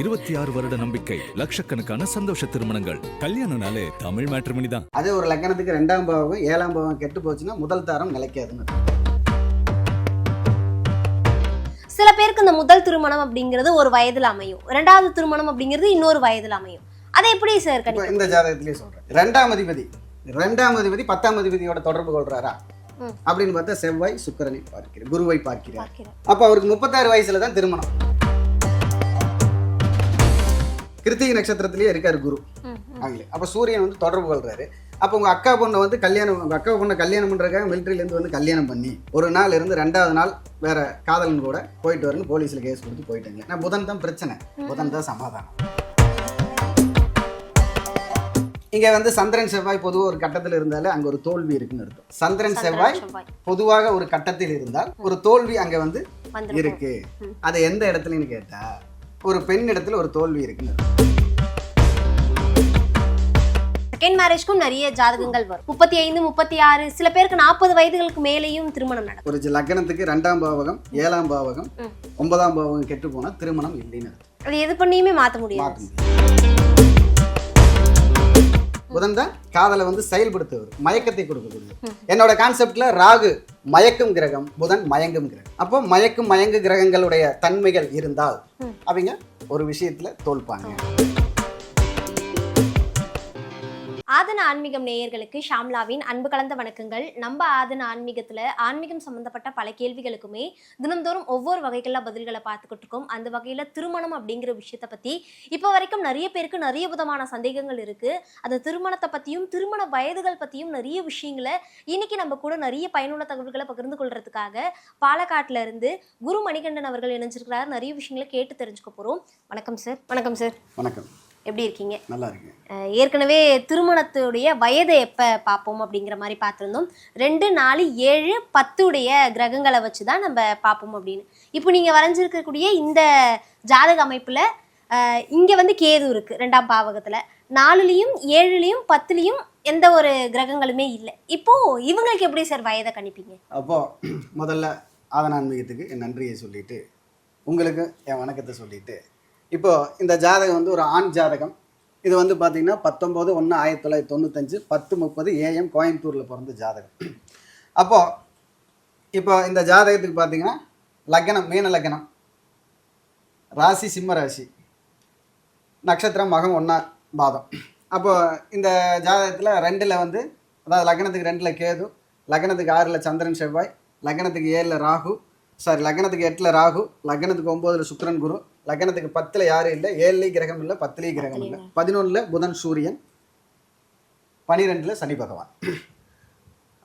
26 வருட நம்பிக்கை, லட்சக்கணக்கான சந்தோஷ திருமணங்கள். கல்யாணம்னாலே தமிழ் மேட்ரிமோனி தான். அதே ஒரு லக்னத்துக்கு 2ஆம் பாவம் 7ஆம் பாவம் கெட்டு போச்சுன்னா முதல் தாரம் நிலைக்காதுன்னு. சில பேருக்கு இந்த முதல் திருமணம் அப்படிங்கிறது ஒரு வயதுல அமையும், 2வது திருமணம் அப்படிங்கிறது இன்னொரு வயதுல அமையும். அதை எப்படி சார் கணிக்க? இந்த ஜாதகத்திலேயே சொல்றேன். 2ஆம் அதிபதி 10ஆம் அதிபதியோட தொடர்பு கொள்றாரா அப்படின்னு பார்த்தா செவ்வாய் சுக்கிரனை பார்க்கிறார், குருவை பார்க்கிறார். அப்ப அவருக்கு 36 வயசுல தான் திருமணம். கிருத்திகை நட்சத்திரத்திலேயே இருக்காரு குரு. அப்ப சூரியன் வந்து தொடர்பு கொள்றாரு. அப்ப உங்க அக்கா பொண்ணை வந்து உங்க அக்கா பொண்ணை கல்யாணம் பண்றதுக்காக மிலிட்டரியில இருந்து வந்து கல்யாணம் பண்ணி ஒரு நாள் இருந்து 2வது நாள் வேற காதலன் கூட போயிட்டு வரணும், போலீஸ்ல கேஸ் கொடுத்து போயிட்டாங்க. நான் புதன் தான் பிரச்சனை, புதன் தான் சமாதானம். இங்க வந்து சந்திரன் செவ்வாய் பொதுவாக ஒரு கட்டத்தில் இருந்தாலே அங்க ஒரு தோல்வி இருக்குன்னு அர்த்தம். சந்திரன் செவ்வாய் பொதுவாக ஒரு கட்டத்தில் இருந்தால் ஒரு தோல்வி அங்க வந்து இருக்கு. அது எந்த இடத்துலன்னு கேட்டா ஒரு பெண் இடத்துல ஒரு தோல்வி இருக்குன்னு அர்த்தம். செகண்ட் மேரேஜ்க்கும் நிறைய ஜாதகங்கள் வரும். 35, 36, சில பேருக்கு 40 வயதுகளுக்கு மேலேயும் திருமணம் நடக்கும். ஒரு லக்னத்துக்கு 2ஆம் பாவகம் 7ஆம் பாவகம் 9ஆம் பாவகம் கெட்டு போனா திருமணம் இல்லைன்னு அர்த்தம். அது எது பண்ணியுமே மாற்ற முடியாது. புதன் தான் காதலை வந்து செயல்படுத்துவது, மயக்கத்தை கொடுக்கக்கூடியது. என்னோட கான்செப்ட்ல ராகு மயக்கும் கிரகம், புதன் மயங்கும் கிரகம். அப்போ மயங்கு கிரகங்களுடைய தன்மைகள் இருந்தால் அவங்க ஒரு விஷயத்துல தோல்பாங்க. ஆதன ஆன்மீகம் நேயர்களுக்கு ஷாம்லாவின் அன்பு கலந்த வணக்கங்கள். நம்ம ஆதன ஆன்மீகத்துல ஆன்மீகம் சம்பந்தப்பட்ட பல கேள்விகளுக்குமே தினம்தோறும் ஒவ்வொரு வகைகள்ல பதில்களை பார்த்துக்கிட்டு இருக்கோம். அந்த வகையில திருமணம் அப்படிங்கிற விஷயத்தை பத்தி இப்போ வரைக்கும் நிறைய பேருக்கு நிறைய விதமான சந்தேகங்கள் இருக்கு. அந்த திருமணத்தை பத்தியும் திருமண வயதுகள் பத்தியும் நிறைய விஷயங்களை இன்னைக்கு நம்ம கூட நிறைய பயனுள்ள தகவல்களை பகிர்ந்து கொள்றதுக்காக பாலக்காட்டுல இருந்து குரு மணிகண்டன் அவர்கள் இணைஞ்சிருக்கிறார். நிறைய விஷயங்களை கேட்டு தெரிஞ்சுக்க போறோம். வணக்கம் சார். வணக்கம் சார். வணக்கம். எப்படி இருக்கீங்க? நல்லா இருக்கேன். ஏற்கனவே திருமணத்துடைய வயதை எப்போ பார்ப்போம் அப்படிங்கிற மாதிரி பார்த்துருந்தோம். 2, 4, 7, 10 கிரகங்களை வச்சு தான் நம்ம பார்ப்போம் அப்படின்னு. இப்போ நீங்கள் வரைஞ்சிருக்கக்கூடிய இந்த ஜாதக அமைப்பில் இங்கே வந்து கேது இருக்குது 2ஆம் பாவகத்தில். 4லையும் 7லையும் 10லையும் எந்த ஒரு கிரகங்களுமே இல்லை. இப்போது இவங்களுக்கு எப்படி சார் வயதை கணிப்பீங்க? அப்போது முதல்ல ஆதன ஆன்மீகத்துக்கு என் நன்றியை சொல்லிட்டு உங்களுக்கு என் வணக்கத்தை சொல்லிட்டு, இப்போ இந்த ஜாதகம் வந்து ஒரு ஆண் ஜாதகம். இது வந்து பார்த்தீங்கன்னா 19/1/1995 10:30 AM கோயம்புத்தூரில் பிறந்த ஜாதகம். அப்போது இப்போ இந்த ஜாதகத்துக்கு பார்த்தீங்கன்னா லக்னம் மீன லக்னம், ராசி சிம்ம ராசி, நட்சத்திரம் மகம் 1ஆம் பாதம். அப்போது இந்த ஜாதகத்தில் 2ல் வந்து, அதாவது லக்னத்துக்கு 2ல் கேது, லக்னத்துக்கு 6ல் சந்திரன் செவ்வாய், லக்னத்துக்கு 7ல் ராகு, லக்னத்துக்கு 8ல் ராகு, லக்னத்துக்கு 9ல் சுக்கிரன் குரு, லக்னத்துக்கு 10ல் யாரும் இல்லை, 7லையும் கிரகம் இல்லை, 10லையும் கிரகம் இல்லை, 11ல் புதன் சூரியன், 12ல் சனி பகவான்.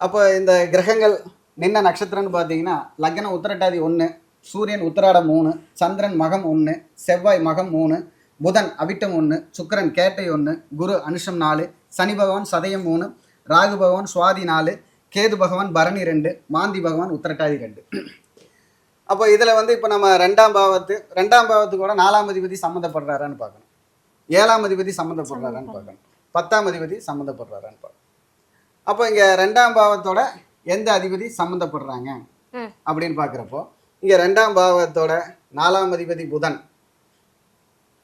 அப்போ இந்த கிரகங்கள் நின்ன நட்சத்திரம்னு பார்த்தீங்கன்னா லக்னம் உத்திரட்டாதி 1, சூரியன் உத்திராடம் 3, சந்திரன் மகம் 1, செவ்வாய் மகம் 3, புதன் அவிட்டம் 1, சுக்கிரன் கேட்டை 1, குரு அனுஷம் 4, சனி பகவான் சதயம் 3, ராகு பகவான் சுவாதி 4, கேது பகவான் பரணி 2, மாந்தி பகவான் உத்திரட்டாதி 2. அப்போ இதில் வந்து இப்போ நம்ம 2ஆம் பாவத்துக்கூட 4ஆம் அதிபதி சம்மந்தப்படுறாரான்னு பார்க்கணும், 7ஆம் அதிபதி சம்மந்தப்படுறாரான்னு பார்க்கணும், 10ஆம் அதிபதி சம்மந்தப்படுறாரான்னு பார்க்கணும். அப்போ இங்கே 2ஆம் பாவத்தோட எந்த அதிபதி சம்மந்தப்படுறாங்க அப்படின்னு பார்க்குறப்போ இங்கே 2ஆம் பாவத்தோட 4ஆம் அதிபதி புதன்,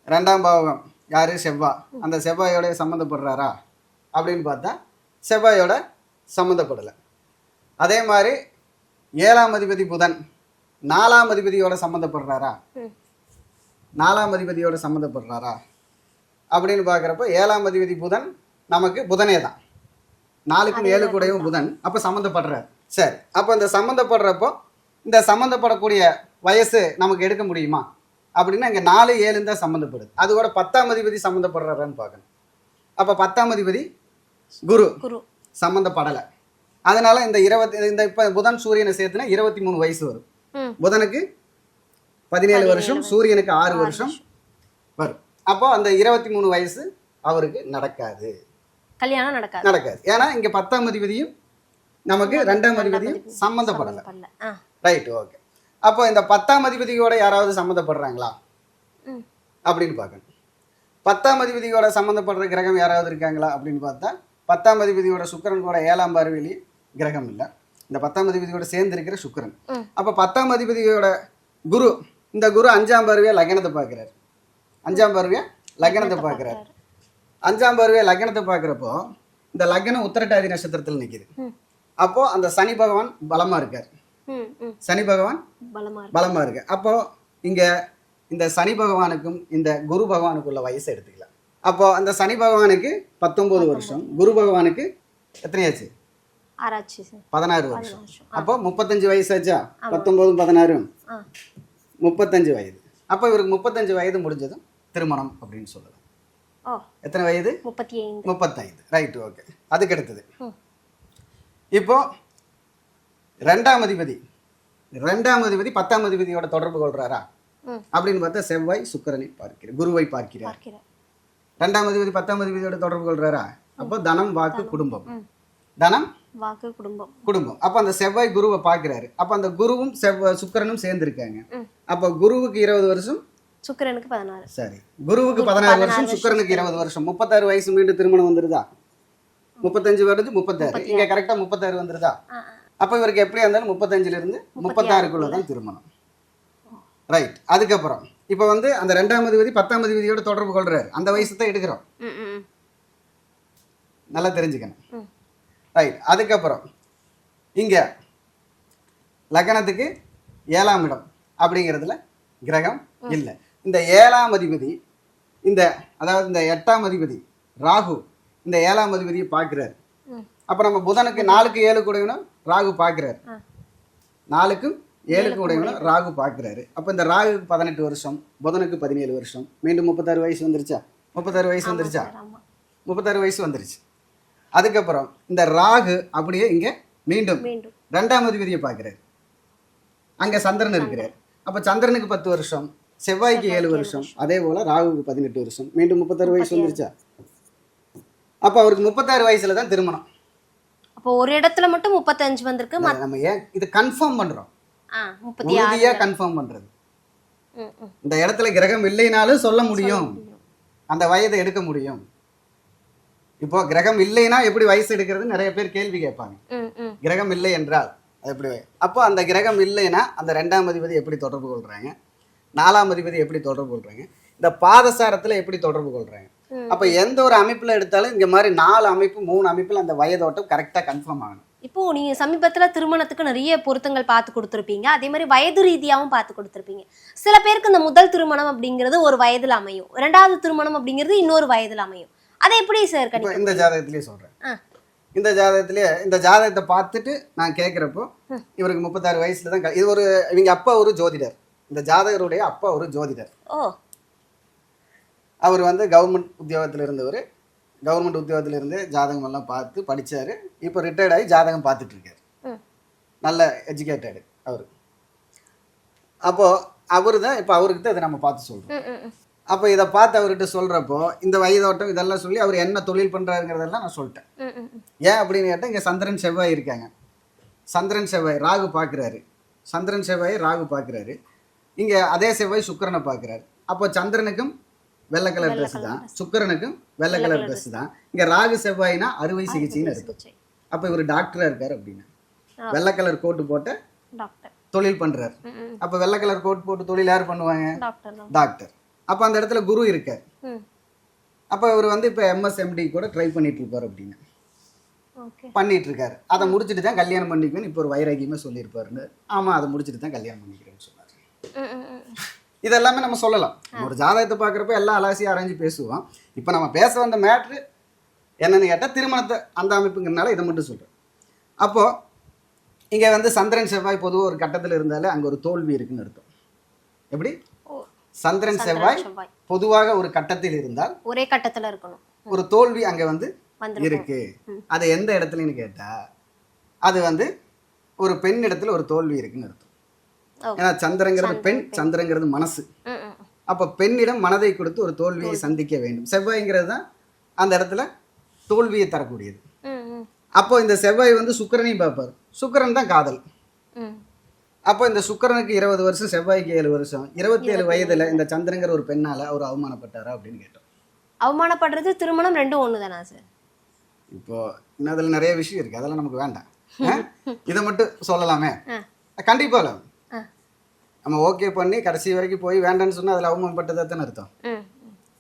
2ஆம் பாவம் யார் செவ்வாய், அந்த செவ்வாயோட சம்மந்தப்படுறாரா அப்படின்னு பார்த்தா செவ்வாயோட சம்மந்தப்படலை. அதே மாதிரி 7ஆம் அதிபதி புதன் 4ஆம் அதிபதியோட சம்மந்தப்படுறாரா, 4ஆம் அதிபதியோட சம்மந்தப்படுறாரா அப்படின்னு பார்க்குறப்ப 7ஆம் அதிபதி புதன் நமக்கு புதனே தான், 4க்கும் 7 கூடயும் புதன். அப்போ சம்மந்தப்படுறாரு. சரி, அப்போ இந்த சம்மந்தப்படுறப்போ இந்த சம்மந்தப்படக்கூடிய வயசு நமக்கு எடுக்க முடியுமா அப்படின்னா இங்கே 4, 7 தான் சம்மந்தப்படுது. அது கூட 10ஆம் அதிபதி சம்மந்தப்படுறாரான்னு பார்க்கணும். அப்போ 10ஆம் அதிபதி குரு சம்மந்தப்படலை. அதனால இந்த இப்போ புதன் சூரியனை சேர்த்துனா 23 வயசு வரும். புதனுக்கு 17 வருஷம், சூரியனுக்கு 6 வருஷம் வரும். அப்போ அந்த 23 வயசு அவருக்கு நடக்காது, கல்யாணம் நடக்காது. ஏன்னா இங்க 10ஆம் அதிபதியும் நமக்கு 2ஆம் அதிபதியும் சம்மந்தப்படலை. Right, okay. அப்போ இந்த 10ஆம் அதிபதியோட யாராவது சம்மந்தப்படுறாங்களா அப்படின்னு பார்க்கணும். 10ஆம் அதிபதியோட சம்மந்தப்படுற கிரகம் யாராவது இருக்காங்களா அப்படின்னு பார்த்தா 10ஆம் அதிபதியோட சுக்கிரன் கூட 7ஆம் பார்வையிலேயே கிரகம் இல்லை. இந்த 10ஆம் அதிபதியோட சேர்ந்து இருக்கிற சுக்கிரன். அப்போ 10ஆம் அதிபதியோட குரு, இந்த குரு 5ஆம் பார்வையா லக்னத்தை பார்க்கிறார். 5ஆம் பார்வையா லக்னத்தை பார்க்குறாரு. 5ஆம் பார்வையா லக்னத்தை பார்க்குறப்போ இந்த லக்னம் உத்திரட்டாதி நட்சத்திரத்தில் நிற்கிது. அப்போ அந்த சனி பகவான் பலமா இருக்கார். சனி பகவான் பலமா இருக்கு. அப்போ இங்க இந்த சனி பகவானுக்கும் இந்த குரு பகவானுக்குள்ள வயசை எடுத்துக்கலாம். அப்போ அந்த சனி பகவானுக்கு 19 வருஷம், குரு பகவானுக்கு எத்தனையாச்சு? 16 வருஷம். அப்போ 35 வயசாச்சா? 19 16 35 வயது. அப்போ இவருக்கு 35 வயது முடிஞ்சதும் திருமணம் அப்படின்னு சொல்லலாம். எத்தனை வயது? 35. Right, okay. அதுக்கு அடுத்தது இப்போ 2ஆம் அதிபதி 10ஆம் அதிபதியோட தொடர்பு கொள்றாரா அப்படின்னு பார்த்தா செவ்வாய் சுக்கிரனை பார்க்கிறார், குருவை பார்க்கிறார். 2ஆம் அதிபதி 10ஆம் அதிபதியோட தொடர்பு கொள்றாரா? அப்போ தனம் வாக்கு குடும்பம், தனம் வாக்கு குடும்பம். அப்போ அந்த செவ்வாய் குருவை பார்க்கிறாரு. அப்போ அந்த குருவும் சுக்கிரனும் சேர்ந்து இருக்காங்க. அப்போ குருவுக்கு 20 வருஷம், சுக்கிரனுக்கு 16. சரி, குருவுக்கு 16 வருஷம், சுக்கிரனுக்கு 20 வருஷம். 36 வயசு மீண்டும் திருமணம் வந்துருதா? 35 வருது 36, இங்க கரெக்டா 36 வந்துருதா? அப்ப இவருக்கு எப்படி இருந்தாலும் 35ல இருந்து 36க்குள்ள தான் திருமணம். ரைட். அதுக்கப்புறம் இப்ப வந்து அந்த 2ஆம் அதிபதி 10ஆம் அதிபதியோட தொடர்பு கொள்றாரு. அந்த வயசு தான் எடுக்கிறோம், நல்லா தெரிஞ்சுக்கணும். ரைட். அதுக்கப்புறம் இங்க லக்னத்துக்கு 7ஆம் இடம் அப்படிங்கிறதுல கிரகம் இல்லை. இந்த 7ஆம் அதிபதி அதாவது இந்த 8ஆம் அதிபதி ராகு இந்த 7ஆம் அதிபதியை பார்க்கிறாரு. அப்ப நம்ம புதனுக்கு 4க்கு 7 கூடையணும் ராகு பார்க்கிறாரு, 4க்கும் 7க்கும் உடையணும் ராகு பார்க்கிறாரு. அப்ப இந்த ராகுக்கு 18 வருஷம், புதனுக்கு 17 வருஷம், மீண்டும் 36 வயசு வந்துருச்சா? 36 வயசு வந்துருச்சா? 36 வயசு வந்துருச்சு. அதுக்கப்புறம் இந்த ராகு அப்படியே இங்க மீண்டும் 2ஆம் அதிபதியை பார்க்கிறாரு. அங்க சந்திரன் இருக்கிறார். அப்ப சந்திரனுக்கு 10 வருஷம், செவ்வாய்க்கு 7 வருஷம், அதே போல ராகுக்கு 18 வருஷம், மீண்டும் 36 வயசு வந்துருச்சா? அப்ப அவருக்கு 36 வயசுல தான் திருமணம். அப்போ ஒரு இடத்துல மட்டும் 35 வந்திருக்கு. நம்ம ஏன் இது கன்ஃபார்ம் பண்றோம்? உறுதியா கன்ஃபார்ம் பண்றது. இந்த இடத்துல கிரகம் இல்லைனாலும் சொல்ல முடியும், அந்த வயதை எடுக்க முடியும். இப்போ கிரகம் இல்லைன்னா எப்படி வயசு எடுக்கிறது நிறைய பேர் கேள்வி கேட்பாங்க. கிரகம் இல்லை என்றால் அது எப்படி? அப்போ அந்த கிரகம் இல்லைன்னா அந்த 2ஆம் அதிபதி எப்படி தொடர்பு கொள்றாங்க, 4ஆம் அதிபதி எப்படி தொடர்பு கொள்றாங்க, இந்த பாதசாரத்துல எப்படி தொடர்பு கொள்றாங்க. அப்ப எந்த ஒரு அமைப்புல எடுத்தாலும் இந்த மாதிரி 4 அமைப்பு 3 அமைப்புல அந்த வயதோட்டம் கரெக்டா கன்ஃபார்ம் ஆகணும். இப்போ நீங்க சமீபத்துல திருமணத்துக்கு நிறைய பொருத்தங்கள் பார்த்து கொடுத்துருப்பீங்க, அதே மாதிரி வயது ரீதியாகவும் பார்த்து கொடுத்துருப்பீங்க. சில பேருக்கு இந்த முதல் திருமணம் அப்படிங்கிறது ஒரு வயதுல அமையும், 2ஆவது திருமணம் அப்படிங்கிறது இன்னொரு வயதுல அமையும். அதை எப்படி சார் கணிக்க? இந்த ஜாதகத்திலேயே சொல்றேன். இந்த ஜாதகத்தை பார்த்துட்டு நான் கேட்கிறப்போ இவருக்கு 36 வயசுல தான் இது இவங்க அப்பா ஒரு ஜோதிடர், இந்த ஜாதகருடைய அப்பா ஒரு ஜோதிடர். அவர் வந்து கவர்மெண்ட் உத்தியோகத்தில் இருந்து ஜாதகம் எல்லாம் பார்த்து படிச்சாரு. இப்போ ரிட்டையர்ட் ஆகி ஜாதகம் பார்த்துட்டு இருக்காரு, நல்ல எஜுகேட்டடு அவர். அப்போ அவரு தான் இப்போ அவர்கிட்ட இதை நம்ம பார்த்து சொல்றோம். அப்போ இதை பார்த்து அவர்கிட்ட சொல்றப்போ இந்த வயதோட்டம் இதெல்லாம் சொல்லி அவர் என்ன தொழில் பண்றாருங்கிறதெல்லாம் நான் சொல்லிட்டேன். ஏன் அப்படின்னு கேட்டால் இங்கே சந்திரன் செவ்வாய் இருக்காங்க. சந்திரன் செவ்வாய் ராகு பார்க்குறாரு, சந்திரன் செவ்வாய் ராகு பார்க்குறாரு. இங்கே அதே செவ்வாய் சுக்கிரனை பார்க்குறாரு. அப்போ சந்திரனுக்கும் வெள்ளை கலர் ட்ரெஸ் தான், சுக்கிரனுக்கும் வெள்ளை கலர் ட்ரெஸ் தான். இங்கே ராகு செவ்வாய்னா அறுவை சிகிச்சைன்னு இருக்கு. அப்போ இவர் டாக்டரா இருக்காரு அப்படின்னா வெள்ளை கலர் கோட்டு போட்ட தொழில் பண்றாரு. அப்போ வெள்ளை கலர் கோட் போட்டு தொழில் யார் பண்ணுவாங்க? டாக்டர். அப்போ அந்த இடத்துல குரு இருக்கார். அப்போ இவர் வந்து இப்போ MSMD கூட ட்ரை பண்ணிட்டு இருப்பார் அப்படின்னு பண்ணிட்டு இருக்காரு. அதை முடிச்சுட்டு தான் கல்யாணம் பண்ணிக்குவேன்னு இப்போ ஒரு வைராகியமே சொல்லியிருப்பாருன்னு. ஆமா, அதை முடிச்சுட்டு தான் கல்யாணம் பண்ணிக்கிறேன்னு சொன்னார். இதெல்லாமே நம்ம சொல்லலாம். ஒரு ஜாதகத்தை பார்க்குறப்ப எல்லாம் அலாசியாக அரைஞ்சு பேசுவோம். இப்போ நம்ம பேச வந்த மேட்ரு என்னன்னு கேட்டால் திருமணத்தை அந்த அமைப்புங்கிறனால இதை மட்டும் சொல்கிறேன். அப்போது இங்கே வந்து சந்திரன் செவ்வாய் பொதுவாக ஒரு கட்டத்தில் இருந்தாலே அங்கே ஒரு தோல்வி இருக்குன்னு அர்த்தம். எப்படி? சந்திரன் செவ்வாய் பொதுவாக ஒரு கட்டத்தில் இருந்தால் ஒரே கட்டத்தில் இருக்கணும், ஒரு தோல்வி அங்கே வந்து இருக்கு. அது எந்த இடத்துலன்னு கேட்டால் அது வந்து ஒரு பெண் இடத்துல ஒரு தோல்வி இருக்குன்னு அர்த்தம். ஏன்னா சந்திரங்கிறது பெண், சந்திரங்கிறது மனசு. அப்ப பெண்ணிடம் மனதை கொடுத்து ஒரு தோல்வியை சந்திக்க வேண்டும். செவ்வாய்ங்கிறது தான் அந்த இடத்துல தோல்வியை தரக்கூடியது. அப்போ இந்த செவ்வாய் வந்து சுக்கிரனையும் பார்ப்பார். சுக்கிரன் தான் காதல். அப்போ இந்த சுக்கிரனுக்கு 20 வருஷம், செவ்வாய்க்கு 7 வருஷம், 27 வயதுல இந்த சந்திரங்கிற ஒரு பெண்ணால அவர் அவமானப்பட்டாரா அப்படின்னு கேட்டோம். அவமானப்படுறது திருமணம் ரெண்டும் ஒண்ணுதானா சார்? இப்போ இன்னும் அதுல நிறைய விஷயம் இருக்கு, அதெல்லாம் நமக்கு வேண்டாம். இதை மட்டும் சொல்லலாமே? கண்டிப்பா நம்ம ஓகே பண்ணி கடைசி வரைக்கும் போய் வேண்டான்னு சொன்னா அதுல அவமானப்பட்டதாத்தானே அர்த்தம்.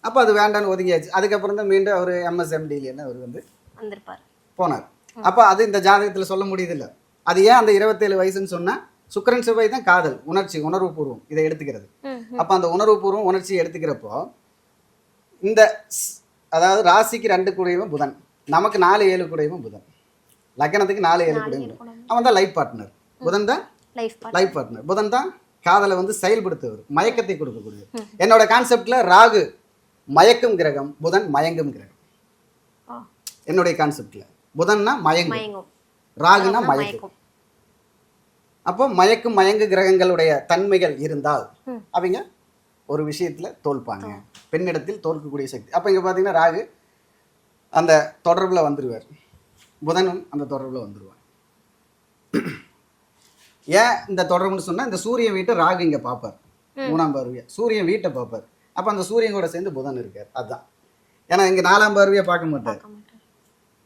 அப்போ அது வேண்டான்னு ஒதுங்கியாச்சு. அதுக்கப்புறம் தான் மீண்டும் அவர் MSMDன்னு அவர் வந்து வந்திருப்பாரு. போனார். அப்போ அது இந்த ஜாதகத்தில் சொல்ல முடியுதில்ல. அது ஏன் அந்த 27 வயசுன்னு சொன்னால் சுக்கிரன் செவ்வாய் தான் காதல், உணர்ச்சி, உணர்வு பூர்வம் இதை எடுத்துக்கிறது. அப்போ அந்த உணர்வு பூர்வம் உணர்ச்சியை எடுத்துக்கிறப்போ இந்த அதாவது ராசிக்கு 2 கூடையவன் புதன், நமக்கு 4 7 கூடையவன் புதன், லக்னத்துக்கு 4 7 கூடையவன் புதன். அவன் தான் லைஃப் பார்ட்னர். புதன் தான் லைஃப் பார்ட்னர். புதன் தான் காதலை வந்து செயல்படுத்துவர், மயக்கத்தை கொடுக்கக்கூடியது. என்னோட கான்செப்ட்ல ராகு மயக்கும் கிரகம், புதன் மயங்கும் கிரகம். என்னுடைய கான்செப்ட்ல புதன்னா மயங்கும், ராகுனா மயக்கும். அப்போ மயக்கும் மயங்கு கிரகங்களுடைய தன்மைகள் இருந்தால் அவங்க ஒரு விஷயத்துல தோல்பாங்க, பெண்ணிடத்தில் தோற்கக்கூடிய சக்தி. அப்போ இங்க பாத்தீங்கன்னா ராகு அந்த தொடர்புல வந்துருவார், புதனும் அந்த தொடர்புல வந்துருவார். ஏன் இந்த தொடர்புன்னு சொன்னா இந்த சூரியன் வீட்டை ராகு இங்க பார்ப்பார், 3ஆம் பார்வையா சூரியன் வீட்டை பார்ப்பார். அப்போ அந்த சூரியன் கூட சேர்ந்து புதன் இருக்கார். அதுதான் ஏன்னா இங்க 4ஆம் பார்வையா பார்க்க மாட்டார்.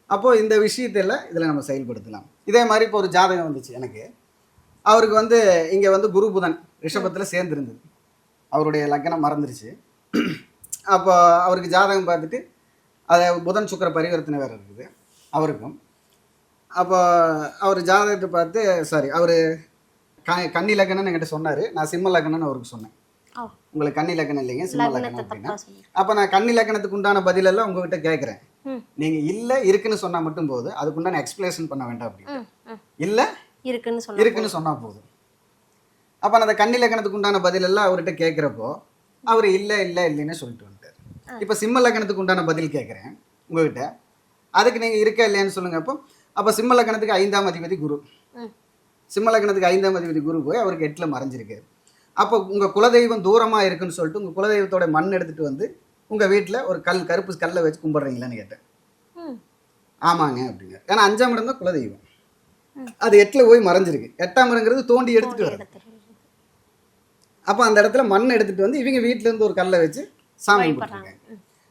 அப்போ இந்த விஷயத்துல இதுல நம்ம செயல்படுத்தலாம். இதே மாதிரி இப்போ ஒரு ஜாதகம் வந்துச்சு எனக்கு, அவருக்கு வந்து இங்க வந்து குரு புதன் ரிஷபத்துல சேர்ந்துருந்தது, அவருடைய லக்னம் மறந்துருச்சு. அப்போ அவருக்கு ஜாதகம் பார்த்துட்டு அதை புதன் சுக்கிர பரிவர்த்தனை வேறு இருக்குது அவருக்கும். அப்போ அவர் ஜாதகத்தை பார்த்து அவர் கன்னி லக்னம்னு என்கிட்ட சொன்னார். நான் சிம்ம லக்னம்னு அவருக்கு சொன்னேன். உங்களுக்கு கன்னி லக்னம் இல்லைங்க சிம்ம லக்னம் அப்படின்னா. அப்போ நான் கன்னி லக்னத்துக்கு உண்டான பதிலெல்லாம் உங்ககிட்ட கேட்குறேன். நீங்கள் இல்லை இருக்குன்னு சொன்னால் மட்டும் போதும், அதுக்குண்டான எக்ஸ்பிளேஷன் பண்ண வேண்டாம் அப்படின்னு. இல்லை இருக்குன்னு சொன்னால் போதும். அப்போ நான் அந்த கன்னி லக்னத்துக்கு உண்டான பதிலெல்லாம் அவர்கிட்ட கேட்குறப்போ அவர் இல்லைன்னு சொல்லிட்டு வந்துட்டார். இப்போ சிம்ம லக்னத்துக்கு உண்டான பதில் கேட்குறேன் உங்ககிட்ட, அதுக்கு நீங்கள் இருக்கா இல்லையான்னு சொல்லுங்க. அப்போ சிம்ம லக்னத்துக்கு 5ஆம் அதிபதி குரு, சிம்ம லக்னத்துக்கு 5ஆம் அதிபதி குரு போய் அவருக்கு 8ல் மறைஞ்சிருக்கு. அப்போ உங்கள் குலதெய்வம் தூரமாக இருக்குன்னு சொல்லிட்டு உங்கள் குலதெய்வத்தோட மண் எடுத்துகிட்டு வந்து உங்கள் வீட்டில் ஒரு கருப்பு கல்லை வச்சு கும்பிட்றீங்களான்னு கேட்டேன். ஆமாங்க அப்படிங்க. ஏன்னா 5ஆம் இடம் தான் குலதெய்வம், அது 8ல் போய் மறைஞ்சிருக்கு. 8ஆம் இடங்கிறது தோண்டி எடுத்துகிட்டு வர. அப்போ அந்த இடத்துல மண் எடுத்துகிட்டு வந்து இவங்க வீட்டிலேருந்து ஒரு கல்லை வச்சு சாமி கும்பிட்ருக்காங்க.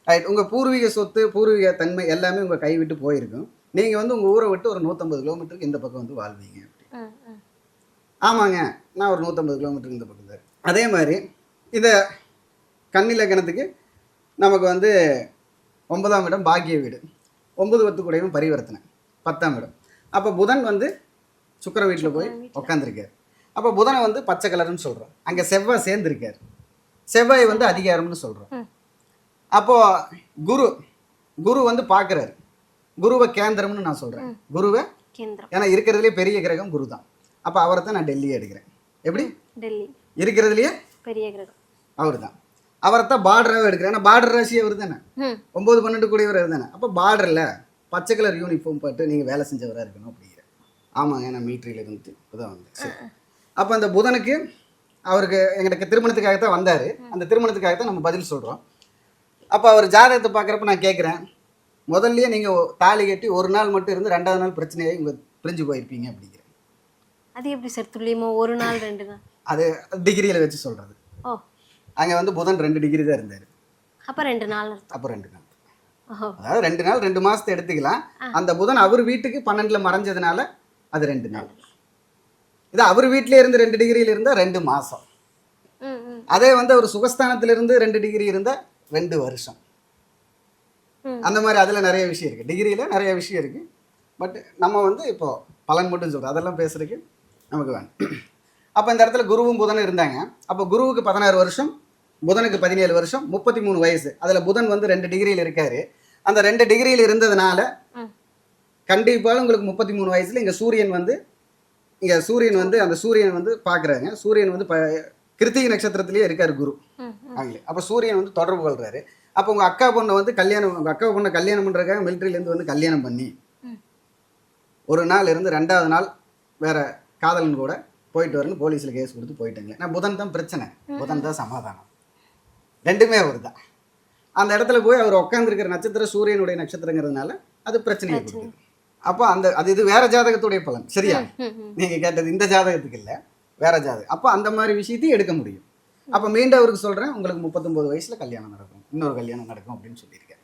ரைட். உங்கள் பூர்வீக சொத்து பூர்வீக தன்மை எல்லாமே உங்கள் கை விட்டு போயிருக்கும். நீங்கள் வந்து உங்கள் ஊரை விட்டு ஒரு 150 கிலோமீட்டருக்கு இந்த பக்கம் வந்து வாழ்வீங்க. ஆமாங்க, நான் ஒரு 150 கிலோமீட்டருக்கு இந்த பக்கம் தான். அதே மாதிரி இதை கன்னி லக்னத்துக்கு நமக்கு வந்து 9ஆம் இடம் பாக்கிய வீடு, 9 10 கூடையும் பரிவர்த்தனை, 10ஆம் இடம். அப்போ புதன் வந்து சுக்கிர வீட்டில் போய் உட்காந்துருக்கார். அப்போ புதனை வந்து பச்சை கலர்னு சொல்கிறோம். அங்கே செவ்வாய் சேர்ந்துருக்கார், செவ்வாய் வந்து அதிகாரம்னு சொல்கிறோம். அப்போது குரு வந்து பார்க்குறாரு, குருவை கேந்திரம்னு நான் சொல்கிறேன். குருவை ஏன்னா இருக்கிறதுலே பெரிய கிரகம் குரு தான். அப்போ அவரை தான் நான் டெல்லியே எடுக்கிறேன். எப்படி டெல்லி இருக்கிறதுலையே பெரிய கிரகம் அவர் தான். அவரை தான் பார்டராகவே எடுக்கிறேன். ஏன்னா பார்டர் ராசி அவர் தானே, 9 12 கூடியவர் அவர் தானே. அப்போ பார்டரில் பச்சை கலர் யூனிஃபார்ம் போட்டு நீங்கள் வேலை செஞ்சவராக இருக்கணும் அப்படிங்கிற. ஆமாங்க, நான் மிலிட்ரியில் இருந்து இப்போதான் வந்தேன். சரி. அப்போ அந்த புதனுக்கு அவருக்கு எங்களுக்கு திருமணத்துக்காகத்தான் வந்தார். அந்த திருமணத்துக்காகத்தான் நம்ம பதில் சொல்கிறோம். அப்போ அவர் ஜாதகத்தை பார்க்குறப்ப நான் கேட்குறேன், முதல்லயே நீங்கள் தாலி கட்டி ஒரு நாள் மட்டும் இருந்து 2ஆவது நாள் பிரச்சனையாகி உங்கள் பிரிஞ்சு போயிருப்பீங்க அப்படிங்கிறேன். அது எப்படி சார் துல்லியமோ? ஒரு நாள் 2 நாள் அது டிகிரியில் வச்சு சொல்கிறது. அங்கே வந்து புதன் 2 டிகிரி தான் இருந்தார். அப்போ 2 நாள். அப்போ 2 நாள், அதாவது 2 நாள் 2 மாதத்தை எடுத்துக்கலாம். அந்த புதன் அவர் வீட்டுக்கு 12ல் மறைஞ்சதுனால அது 2 நாள். இது அவர் வீட்டிலே இருந்து 2 டிகிரியில் இருந்தால் 2 மாதம். அதே வந்து அவர் சுகஸ்தானத்திலிருந்து 2 டிகிரி இருந்தால் 2 வருஷம். அந்த மாதிரி அதில் நிறைய விஷயம் இருக்குது, டிகிரியில் நிறைய விஷயம் இருக்குது. பட் நம்ம வந்து இப்போ பலன் மட்டும் சொல்கிறோம், அதெல்லாம் பேசுறதுக்கு நமக்கு வேணும். அப்போ இந்த இடத்துல குருவும் புதனும் இருந்தாங்க. அப்போ குருவுக்கு 16 வருஷம், புதனுக்கு 17 வருஷம், 33 வயசு. அதில் புதன் வந்து 2 டிகிரியில் இருக்காரு. அந்த 2 டிகிரியில் இருந்ததுனால கண்டிப்பாக உங்களுக்கு 33 வயசுல இங்கே சூரியன் வந்து அந்த சூரியன் வந்து பார்க்குறாங்க. சூரியன் வந்து கிருத்திகை நட்சத்திரத்திலேயே இருக்காரு குரு ஆங்களே. அப்போ சூரியன் வந்து தொடர்பு கொள்றாரு. அப்போ உங்கள் அக்கா பொண்ணை வந்து உங்கள் அக்கா பொண்ணை கல்யாணம் பண்ணுறதுக்காக மிலிட்ரியிலேருந்து வந்து கல்யாணம் பண்ணி ஒரு நாள் இருந்து 2ஆவது நாள் வேற காதலன் கூட போயிட்டு வரணும், போலீஸில் கேஸ் கொடுத்து போயிட்டாங்க. நான் புதன் தான் பிரச்சனை, புதன் தான் சமாதானம், ரெண்டுமே அவர் தான். அந்த இடத்துல போய் அவர் உட்காந்துருக்கிற நட்சத்திரம் சூரியனுடைய நட்சத்திரங்கிறதுனால அது பிரச்சனையை கொடுக்குது. அப்போ இது வேற ஜாதகத்துடைய பலன். சரியா? நீங்கள் கேட்டது இந்த ஜாதகத்துக்கு இல்லை, வேற ஜாதகம். அப்போ அந்த மாதிரி விஷயத்தையும் எடுக்க முடியும். அப்போ மீண்டும் அவருக்கு சொல்கிறேன், உங்களுக்கு 39 வயசில் கல்யாணம் நடக்கும், இன்னொரு கல்யாணம் நடக்கும் அப்படின்னு சொல்லியிருக்கேன்.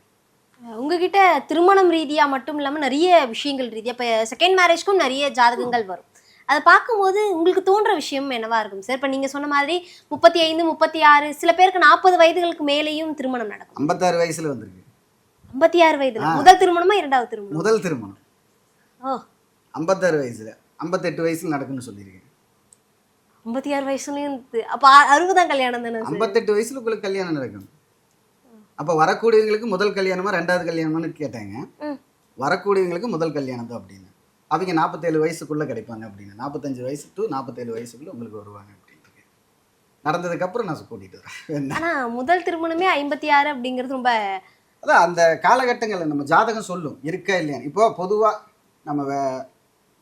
உங்ககிட்ட திருமணம் ரீதியாக மட்டும் இல்லாமல் நிறைய விஷயங்கள் ரீதியாக இப்போ செகண்ட் மேரேஜ்க்கும் நிறைய ஜாதகங்கள் வரும். அதை பார்க்கும்போது உங்களுக்கு தோன்ற விஷயம் என்னவா இருக்கும் சார்? இப்போ நீங்க சொன்ன மாதிரி 35, 36, சில பேருக்கு 40 வயதுகளுக்கு மேலேயும் திருமணம் நடக்கும். 56 வயசுல வந்திருக்கு. 56 வயதுல முதல் திருமணமா இரண்டாவது திருமணம்? முதல் திருமணம். ஓ, 56 வயசுல 58 வயசுல நடக்குன்னு சொல்லியிருக்கேன். 56 வயசுலயும் அப்ப 60 கல்யாணம் தானே சார்? 58 வயசுல உங்களுக்கு கல்யாணம் நடக்கும். அப்ப வரக்கூடியவங்களுக்கு முதல் கல்யாணமா ரெண்டாவது கல்யாணமான்னு கேட்டாங்க. வரக்கூடியவங்களுக்கு முதல் கல்யாணம் தான் அப்படின்னு. அவங்க 47 வயசுக்குள்ள கிடைப்பாங்க அப்படின்னு. 45 வயசு டு 47 வயசுக்குள்ள உங்களுக்கு வருவாங்க அப்படின்னு. நடந்ததுக்கு அப்புறம் நான் கூட்டிட்டு வரேன். ஆனா முதல் திருமணமே 56 அப்படிங்கிறது ரொம்ப அதான் அந்த காலகட்டங்களில் நம்ம ஜாதகம் சொல்லும் இருக்கா இல்லையா. இப்போ பொதுவா நம்ம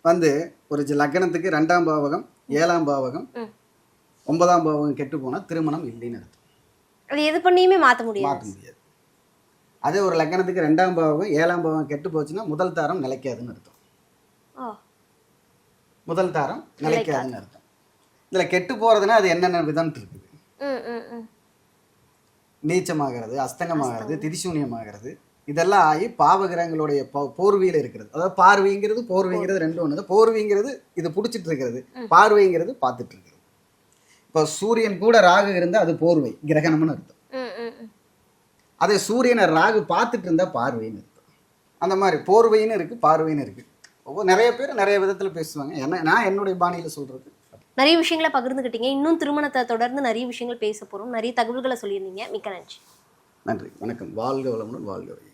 வந்து ஒரு லக்னத்துக்கு 2ஆம் பாவகம், 7ஆம் பாவகம், 9ஆம் பாவகம் கெட்டு போனா திருமணம் இல்லைன்னு அர்த்தம். அது எது பண்ணியுமே மாற்ற மாற்ற முடியாது. அதே ஒரு லக்னத்துக்கு 2ஆம் பாவகம், 7ஆம் பாவகம் கெட்டு போச்சுன்னா முதல் தாரம் நிலைக்காதுன்னு அர்த்தம். முதல் தாரம் நிலைக்காதுன்னு அர்த்தம். இதுல கெட்டு போறதுன்னா அது என்னென்ன விதம் இருக்குது. நீச்சமாகிறது, அஸ்தங்கமாகிறது, திரிசூன்யமாகிறது, இதெல்லாம் ஆகி பாவகிரகங்களுடைய போர்வையில் இருக்கிறது. அதாவது பார்வைங்கிறது போர்வைங்கிறது ரெண்டும் ஒன்று. போர்வைங்கிறது இது பிடிச்சிட்டு இருக்கிறது, பார்வைங்கிறது பார்த்துட்டு இருக்கிறது. இப்போ சூரியன் கூட ராகு இருந்தால் அது போர்வை கிரகணம்னு அர்த்தம். அதே சூரியனை ராகு பார்த்துட்டு இருந்தா பார்வைன்னு அர்த்தம். அந்த மாதிரி போர்வைன்னு இருக்கு, பார்வைன்னு இருக்கு. நிறைய பேர் நிறைய விதத்துல பேசுவாங்க. நான் என்னுடைய பாணியில சொல்றது. நிறைய விஷயங்களை பகிர்ந்துக்கிட்டீங்க. இன்னும் திருமணத்தை தொடர்ந்து நிறைய விஷயங்கள் பேச போறோம். நிறைய தகவல்களை சொல்லியிருந்தீங்க. மிக்க நன்றி. நன்றி, வணக்கம். வாழ்க வளமுடன், வாழ்க.